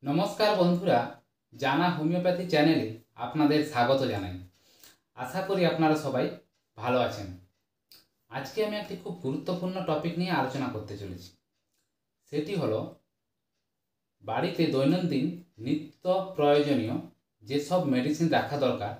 নমস্কার বন্ধুরা, জানা হোমিওপ্যাথি চ্যানেলে আপনাদের স্বাগত জানাই। আশা করি আপনারা সবাই ভালো আছেন। আজকে আমি একটি খুব গুরুত্বপূর্ণ টপিক নিয়ে আলোচনা করতে চলেছি। সেটি হলো বাড়িতে দৈনন্দিন নিত্য প্রয়োজনীয় যেসব মেডিসিন রাখা দরকার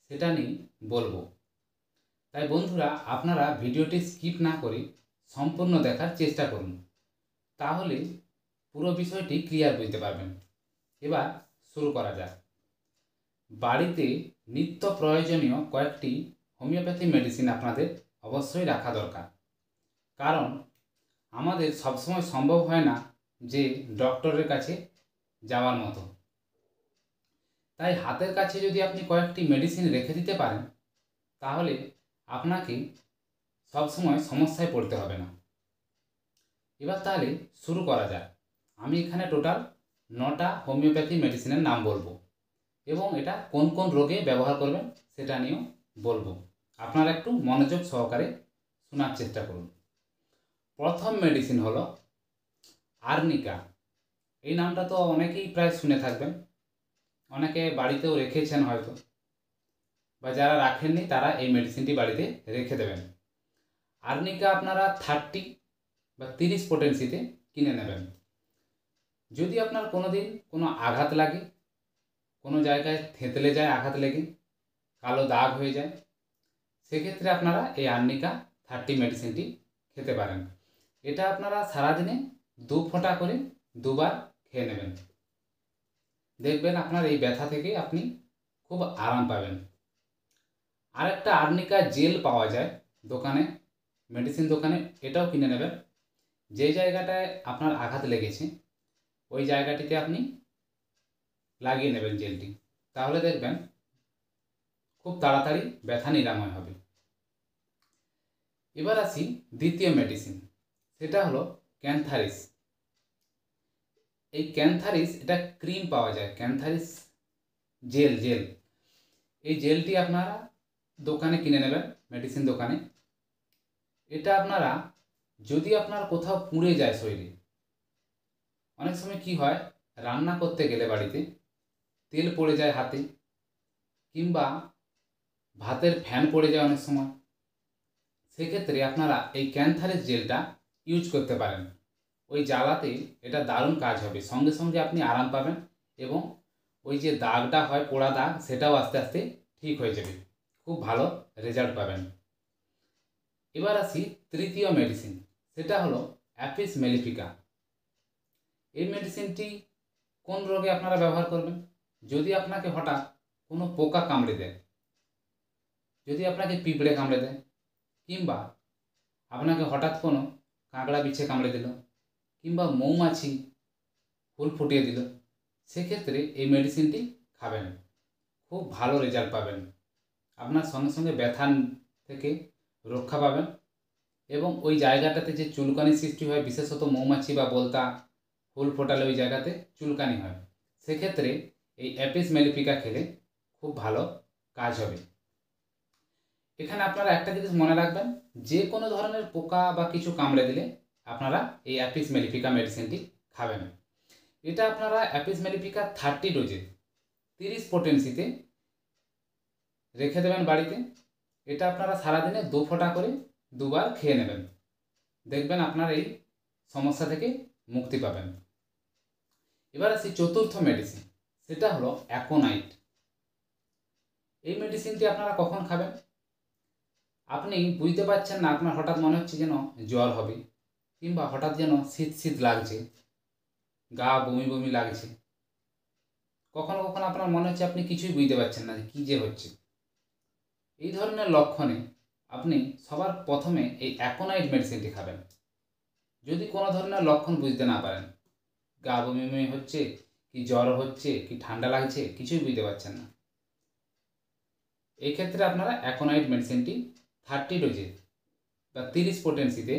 সেটা নিয়ে বলবো। তাই বন্ধুরা, আপনারা ভিডিওটি স্কিপ না করে সম্পূর্ণ দেখার চেষ্টা করুন, তাহলে পুরো বিষয়টি ক্লিয়ার বুঝতে পারবেন। এবার শুরু করা যাক। বাড়িতে নিত্য প্রয়োজনীয় কয়েকটি হোমিওপ্যাথি মেডিসিন আপনাদের অবশ্যই রাখা দরকার, কারণ আমাদের সবসময় সম্ভব হয় না যে ডক্টরের কাছে যাওয়ার মতো। তাই হাতের কাছে যদি আপনি কয়েকটি মেডিসিন রেখে দিতে পারেন, তাহলে আপনাকে সবসময় সমস্যায় পড়তে হবে না। এবার তাহলে শুরু করা যাক। আমি এখানে টোটাল 9টা হোমিওপ্যাথি মেডিসিনের নাম বলবো এবং এটা কোন কোন রোগে ব্যবহার করবেন সেটা নিয়েও বলবো। আপনারা একটু মনোযোগ সহকারে শোনার চেষ্টা করুন। প্রথম মেডিসিন হলো আর্নিকা। এই নামটা তো অনেকেই প্রায় শুনে থাকবেন, অনেকে বাড়িতেও রেখেছেন হয়তো, বা যারা রাখেননি তারা এই মেডিসিনটি বাড়িতে রেখে দেবেন। আর্নিকা আপনারা 30 বা 30 পোটেন্সিতে কিনে নেবেন। যদি আপনার কোনো দিন কোনো আঘাত লাগে, কোনো জায়গায় থেঁতলে যায় আঘাত লেগে, কালো দাগ হয়ে যায়, সেক্ষেত্রে আপনারা এই আর্নিকা 30 মেডিসিনটি খেতে পারেন। এটা আপনারা সারাদিনে 2 ফোঁটা করে 2বার খেয়ে নেবেন। দেখবেন আপনার এই ব্যথা থেকে আপনি খুব আরাম পাবেন। আরেকটা আর্নিকা জেল পাওয়া যায় দোকানে, মেডিসিন দোকানে, এটাও কিনে নেবেন। যে জায়গাটায় আপনার আঘাত লেগেছে ওই জায়গাটিতে আপনি লাগিয়ে নেবেন জেলটি, তাহলে দেখবেন খুব তাড়াতাড়ি ব্যথা নিরাময় হবে। এবার আসি দ্বিতীয় মেডিসিন, সেটা হলো ক্যান্থারিস। এই ক্যান্থারিস এটা ক্রিম পাওয়া যায়, ক্যান্থারিস জেল এই জেলটি আপনারা দোকানে কিনে নেবেন, মেডিসিন দোকানে। এটা আপনারা যদি আপনার কোথাও পুড়ে যায় শরীরে, অনেক সময় কি হয়, রান্না করতে গেলে বাড়িতে তেল পড়ে যায় হাতে, কিংবা ভাতের ফ্যান পড়ে যায় অনেক সময়, সেক্ষেত্রে আপনারা এই ক্যান্থারিস জেলটা ইউজ করতে পারেন। ওই জ্বালাতে এটা দারুণ কাজ হবে, সঙ্গে সঙ্গে আপনি আরাম পাবেন এবং ওই যে দাগটা হয়, পোড়া দাগ, সেটাও আস্তে আস্তে ঠিক হয়ে যাবে, খুব ভালো রেজাল্ট পাবেন। এবার আসি তৃতীয় মেডিসিন, সেটা হলো অ্যাপিস মেলিফিকা। এই মেডিসিনটি কোন রোগে আপনারা ব্যবহার করবেন? যদি আপনাকে হঠাৎ কোনো পোকা কামড়ে দেয়, যদি আপনাকে পিঁপড়ে কামড়ে দেয়, কিংবা আপনাকে হঠাৎ কোনো কাঁকড়া বিছে কামড়ে দিল, কিংবা মৌমাছি ফুল ফুটিয়ে দিল, সেক্ষেত্রে এই মেডিসিনটি খাবেন, খুব ভালো রেজাল্ট পাবেন। আপনার সঙ্গে সঙ্গে ব্যথা থেকে রক্ষা পাবেন এবং ওই জায়গাটাতে যে চুলকানি সৃষ্টি হয়, বিশেষত মৌমাছি বা বলতা ফুল ফোটালে ওই জায়গাতে চুলকানি হয়, সেক্ষেত্রে এই অ্যাপিস মেলিফিকা খেলে খুব ভালো কাজ হবে। এখানে আপনারা একটা জিনিস মনে রাখবেন, যে কোনো ধরনের পোকা বা কিছু কামড়ে দিলে আপনারা এই অ্যাপিস মেলিফিকা মেডিসিনটি খাবেন। এটা আপনারা অ্যাপিস মেলিফিকা 30 ডোজে 30 পোটেন্সিতে রেখে দেবেন বাড়িতে। এটা আপনারা সারাদিনে 2 ফোঁটা করে 2বার খেয়ে নেবেন, দেখবেন আপনার এই সমস্যা থেকে মুক্তি পাবেন। এবার আসি চতুর্থ মেডিসিন, সেটা হলো অ্যাকোনাইট। এই মেডিসিনটি আপনারা কখন খাবেন? আপনি বুঝতে পারছেন না, আপনার হঠাৎ মনে হচ্ছে যেন জ্বর হবে, কিংবা হঠাৎ যেন শীত শীত লাগছে, গা বমি বমি লাগছে, কখনো কখনো আপনার মনে হচ্ছে আপনি কিছুই বুঝতে পারছেন না যে কী যে হচ্ছে। এই ধরনের লক্ষণে আপনি সবার প্রথমে এই অ্যাকোনাইট মেডিসিনটি খাবেন। যদি কোনো ধরনের লক্ষণ বুঝতে না পারেন, গা বমি বমি হচ্ছে, কি জ্বর হচ্ছে, কি ঠান্ডা লাগছে, কিছুই বুঝতে পারছেন না, এই ক্ষেত্রে আপনারা অ্যাকোনাইট মেডিসিনটি 30 ডোজে বা 30 পোটেন্সিতে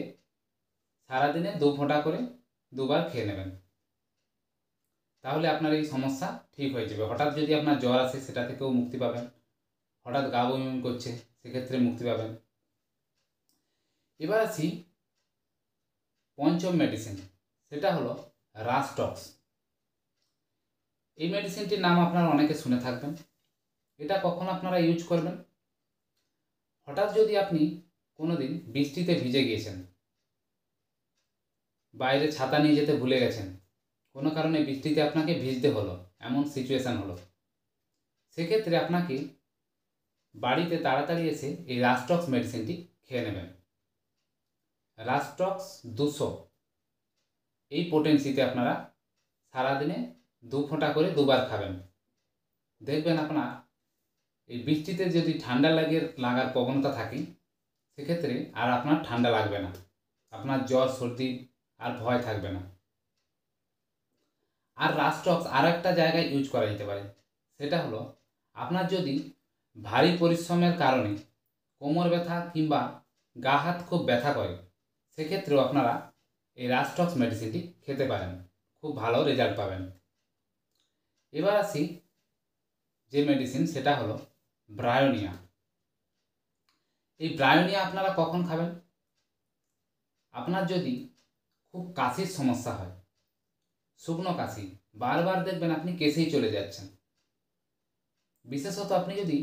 সারাদিনে 2 ফোঁটা করে 2বার খেয়ে নেবেন, তাহলে আপনার এই সমস্যা ঠিক হয়ে যাবে। হঠাৎ যদি আপনার জ্বর আসে, সেটা থেকেও মুক্তি পাবেন। হঠাৎ গা বমি বমি করছে, সেক্ষেত্রে মুক্তি পাবেন। এবার আসি পঞ্চম মেডিসিন, সেটা হলো রাস্টক্স। এই মেডিসিনটির নাম আপনারা অনেকে শুনে থাকবেন। এটা কখন আপনারা ইউজ করবেন? হঠাৎ যদি আপনি কোনো দিন বৃষ্টিতে ভিজে গিয়েছেন, বাইরে ছাতা নিয়ে যেতে ভুলে গেছেন, কোনো কারণে বৃষ্টিতে আপনাকে ভিজতে হলো, এমন সিচুয়েশান হলো, সেক্ষেত্রে আপনাকে বাড়িতে তাড়াতাড়ি এসে এই রাস্টক্স মেডিসিনটি খেয়ে নেবেন। রাস্টক্স 200 এই পোটেন্সিতে আপনারা সারাদিনে 2 ফোঁটা করে 2বার খাবেন। দেখবেন আপনার এই বৃষ্টিতে যদি ঠান্ডা লাগার প্রবণতা থাকে, সেক্ষেত্রে আর আপনার ঠান্ডা লাগবে না, আপনার জ্বর সর্দি আর ভয় থাকবে না। আর রাস্টক্স আর একটা জায়গায় ইউজ করা যেতে পারে, সেটা হলো আপনার যদি ভারী পরিশ্রমের কারণে কোমর ব্যথা কিংবা গা হাত খুব ব্যথা করে, সেক্ষেত্রেও আপনারা এই রাস্টক্স মেডিসিনটি খেতে পারেন, খুব ভালো রেজাল্ট পাবেন। এবার আসি যে মেডিসিন, সেটা হলো ব্রায়োনিয়া। এই ব্রায়োনিয়া আপনারা কখন খাবেন? আপনার যদি খুব কাশির সমস্যা হয়, শুকনো কাশি, বারবার দেখবেন আপনি কেসেই চলে যাচ্ছেন, বিশেষত আপনি যদি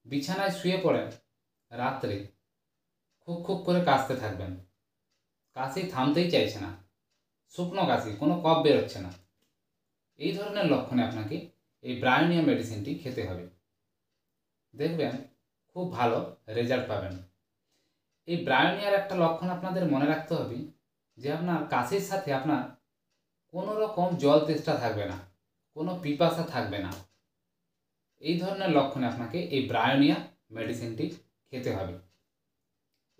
বিছানায় শুয়ে পড়েন রাত্রে, খুব খুব করে কাশতে থাকবেন, কাশি থামতেই চাইছে না, শুকনো কাশি, কোনো কফ বেরোচ্ছে না, এই ধরনের লক্ষণে আপনাকে এই ব্রায়োনিয়া মেডিসিনটি খেতে হবে। দেখবেন খুব ভালো রেজাল্ট পাবেন। এই ব্রায়োনিয়ার একটা লক্ষণ আপনাদের মনে রাখতে হবে, যে আপনার কাশির সাথে আপনার কোনো রকম জল তেষ্টা থাকবে না, কোনো পিপাসা থাকবে না। এই ধরনের লক্ষণে আপনাকে এই ব্রায়োনিয়া মেডিসিনটি খেতে হবে।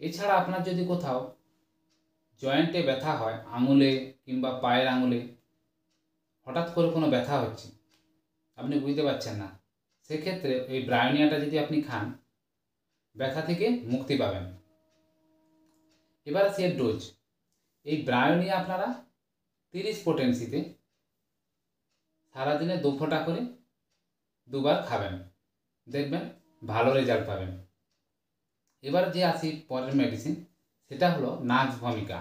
এছাড়া আপনার যদি কোথাও জয়েন্টে ব্যথা হয়, আঙুলে কিংবা পায়ের আঙুলে হঠাৎ করে কোনো ব্যথা হচ্ছে, আপনি বুঝতে পারছেন না, সেক্ষেত্রে এই ব্রায়োনিয়াটা যদি আপনি খান, ব্যথা থেকে মুক্তি পাবেন। এবার আসি এর ডোজ। এই ব্রায়োনিয়া আপনারা 30 পোটেন্সিতে সারাদিনে 2 ফোঁটা করে 2বার খাবেন, দেখবেন ভালো রেজাল্ট পাবেন। এবার যে আসি পরের মেডিসিন, সেটা হলো নাক্স ভমিকা।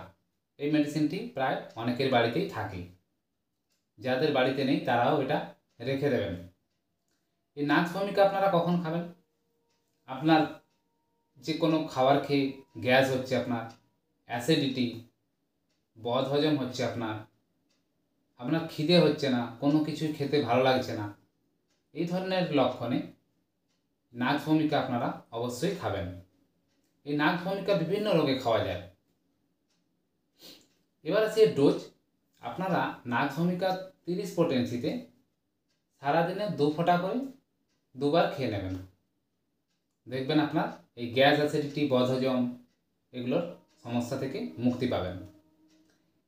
এই মেডিসিনটি প্রায় অনেকের বাড়িতেই থাকে, যাদের বাড়িতে নেই তারাও এটা রেখে দেবেন। এই নাক্স ভমিকা আপনারা কখন খাবেন? আপনার যে কোনো খাবার খেয়ে গ্যাস হচ্ছে, আপনার অ্যাসিডিটি, বদহজম হচ্ছে, আপনার খিদে হচ্ছে না, কোনো কিছু খেতে ভালো লাগছে না, এই ধরনের লক্ষণে নাক্স ভমিকা আপনারা অবশ্যই খাবেন। এই নাক্স ভমিকা বিভিন্ন রোগে খাওয়া যায়। এবার আসি এর ডোজ। আপনারা নাক্স ভমিকা 30 পোটেন্সিতে সারাদিনে 2 ফোঁটা করে 2বার খেয়ে নেবেন, দেখবেন আপনার এই গ্যাস, অ্যাসিডিটি, বদহজম এগুলোর সমস্যা থেকে মুক্তি পাবেন।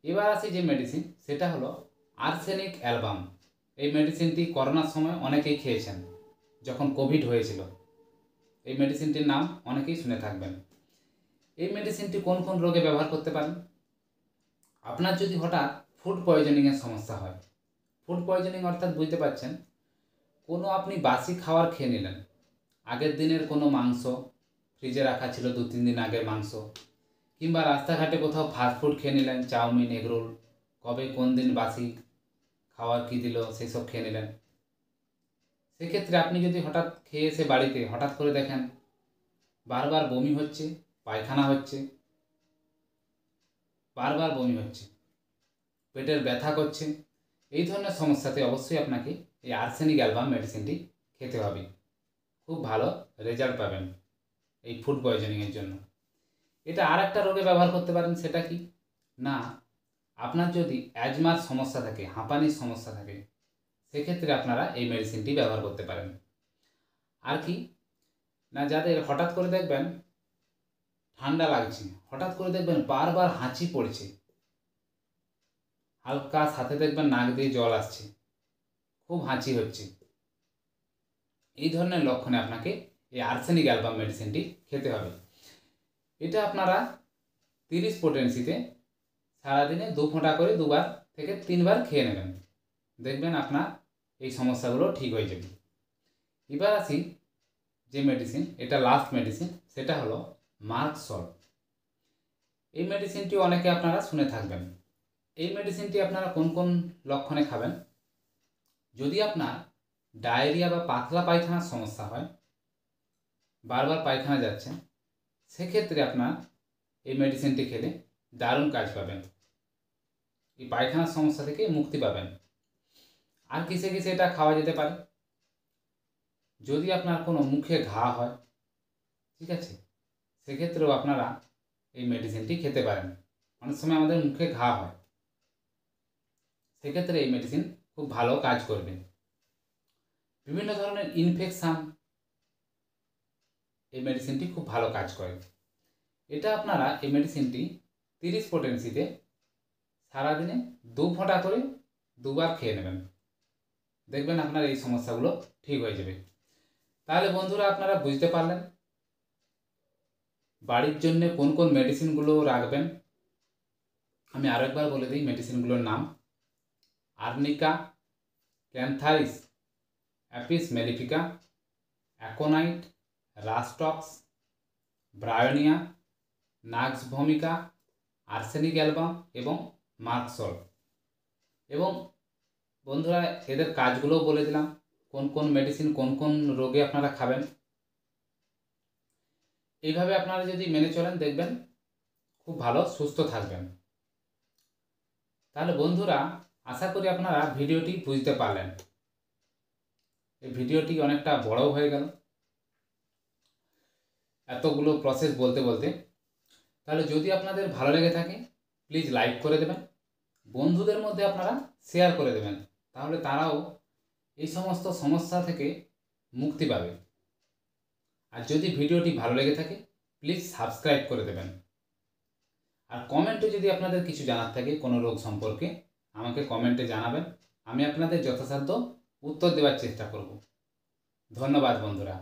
এবার আসি যে মেডিসিন, সেটা হলো আর্সেনিক অ্যালবাম। এই মেডিসিনটি করোনার সময় অনেকেই খেয়েছেন, যখন কোভিড হয়েছিল। এই মেডিসিনটির নাম অনেকেই শুনে থাকবেন। এই মেডিসিনটি কোন কোন রোগে ব্যবহার করতে পারেন? আপনার যদি হঠাৎ ফুড পয়জনিংয়ের সমস্যা হয়, ফুড পয়জনিং অর্থাৎ বুঝতে পারছেন, কোনো আপনি বাসি খাবার খেয়ে নিলেন, আগের দিনের কোনো মাংস ফ্রিজে রাখা ছিল, 2-3 দিন আগের মাংস, কিংবা রাস্তাঘাটে কোথাও ফাস্টফুড খেয়ে নিলেন, চাউমিন, এগরোল, কবে কোন দিন বাসি খাবার কী দিল সেসব খেয়ে নিলেন। সেক্ষেত্রে আপনি যদি হঠাৎ খেয়ে এসে বাড়িতে হঠাৎ করে দেখেন বারবার বমি হচ্ছে, পায়খানা হচ্ছে, বারবার বমি হচ্ছে, পেটের ব্যথা করছে, এই ধরনের সমস্যাতে অবশ্যই আপনাকে এই আর্সেনিক অ্যালবাম মেডিসিনটি খেতে হবে, খুব ভালো রেজাল্ট পাবেন এই ফুড পয়জনিংয়ের জন্য। এটা আর একটা রোগে ব্যবহার করতে পারেন, সেটা কি না, আপনার যদি অ্যাজমার সমস্যা থাকে, হাঁপানির সমস্যা থাকে, সেক্ষেত্রে আপনারা এই মেডিসিনটি ব্যবহার করতে পারেন। আর কি না, যাদের হঠাৎ করে দেখবেন ঠান্ডা লাগছে, হঠাৎ করে দেখবেন বারবার হাঁচি পড়ছে, হালকা সাথে দেখবেন নাক দিয়ে জল আসছে, খুব হাঁচি হচ্ছে, এই ধরনের লক্ষণে আপনাকে এই আর্সেনিক অ্যালবাম মেডিসিনটি খেতে হবে। এটা আপনারা 30 পোটেন্সিতে সারাদিনে 2 ফোঁটা করে 2বার থেকে 3বার খেয়ে নেবেন, দেখবেন আপনার এই সমস্যাগুলো ঠিক হয়ে যাবে। এবার আসি যে মেডিসিন, এটা লাস্ট মেডিসিন, সেটা হলো মার্ক সল্ট। এই মেডিসিনটি অনেকে আপনারা শুনে থাকবেন। এই মেডিসিনটি আপনারা কোন কোন লক্ষণে খাবেন? যদি আপনার ডায়রিয়া বা পাতলা পায়খানার সমস্যা হয়, বারবার পায়খানা যাচ্ছেন, সেক্ষেত্রে আপনার এই মেডিসিনটি খেলে দারুণ কাজ পাবেন, এই পায়খানার সমস্যা থেকে মুক্তি পাবেন। আর কিসে কিসে এটা খাওয়া যেতে পারে? যদি আপনার কোনো মুখে ঘা হয়, ঠিক আছে, সেক্ষেত্রেও আপনারা এই মেডিসিনটি খেতে পারেন। অনেক সময় আমাদের মুখে ঘা হয়, সেক্ষেত্রে এই মেডিসিন খুব ভালো কাজ করবে। বিভিন্ন ধরনের ইনফেকশান এই মেডিসিনটি খুব ভালো কাজ করে। এটা আপনারা এই মেডিসিনটি 30 পোটেন্সিতে সারাদিনে 2 ফোঁটা করে 2বার খেয়ে নেবেন, দেখবেন আপনার এই সমস্যাগুলো ঠিক হয়ে যাবে। তাহলে বন্ধুরা, আপনারা বুঝতে পারলেন বাড়ির জন্য কোন কোন মেডিসিনগুলো রাখবেন। আমি আরেকবার বলে দিই মেডিসিনগুলোর নাম: arnica, cantharis, Apis mellifica, aconite, রাস্টক্স, Bryonia, নাক্স ভমিকা, arsenic album এবং মার্কসল। এবং বন্ধুরা, এদের কাজগুলোও বলে দিলাম, কোন কোন মেডিসিন কোন কোন রোগে আপনারা খাবেন। এইভাবে আপনারা যদি মেনে চলেন, দেখবেন খুব ভালো সুস্থ থাকবেন। তাহলে বন্ধুরা, আশা করি আপনারা ভিডিওটি বুঝতে পারলেন। এই ভিডিওটি অনেকটা বড়ও হয়ে গেল এতগুলো প্রসেস বলতে বলতে। তাহলে যদি আপনাদের ভালো লেগে থাকে, প্লিজ লাইক করে দেবেন, বন্ধুদের মধ্যে আপনারা শেয়ার করে দেবেন, তাহলে তারাও এই সমস্ত সমস্যা থেকে মুক্তি পাবে। আর যদি ভিডিওটি ভালো লেগে থাকে, প্লিজ সাবস্ক্রাইব করে দেবেন। আর কমেন্টে যদি আপনাদের কিছু জানার থাকে কোনো রোগ সম্পর্কে, আমাকে কমেন্টে জানাবেন, আমি আপনাদের যথাসাধ্য উত্তর দেওয়ার চেষ্টা করব। ধন্যবাদ বন্ধুরা।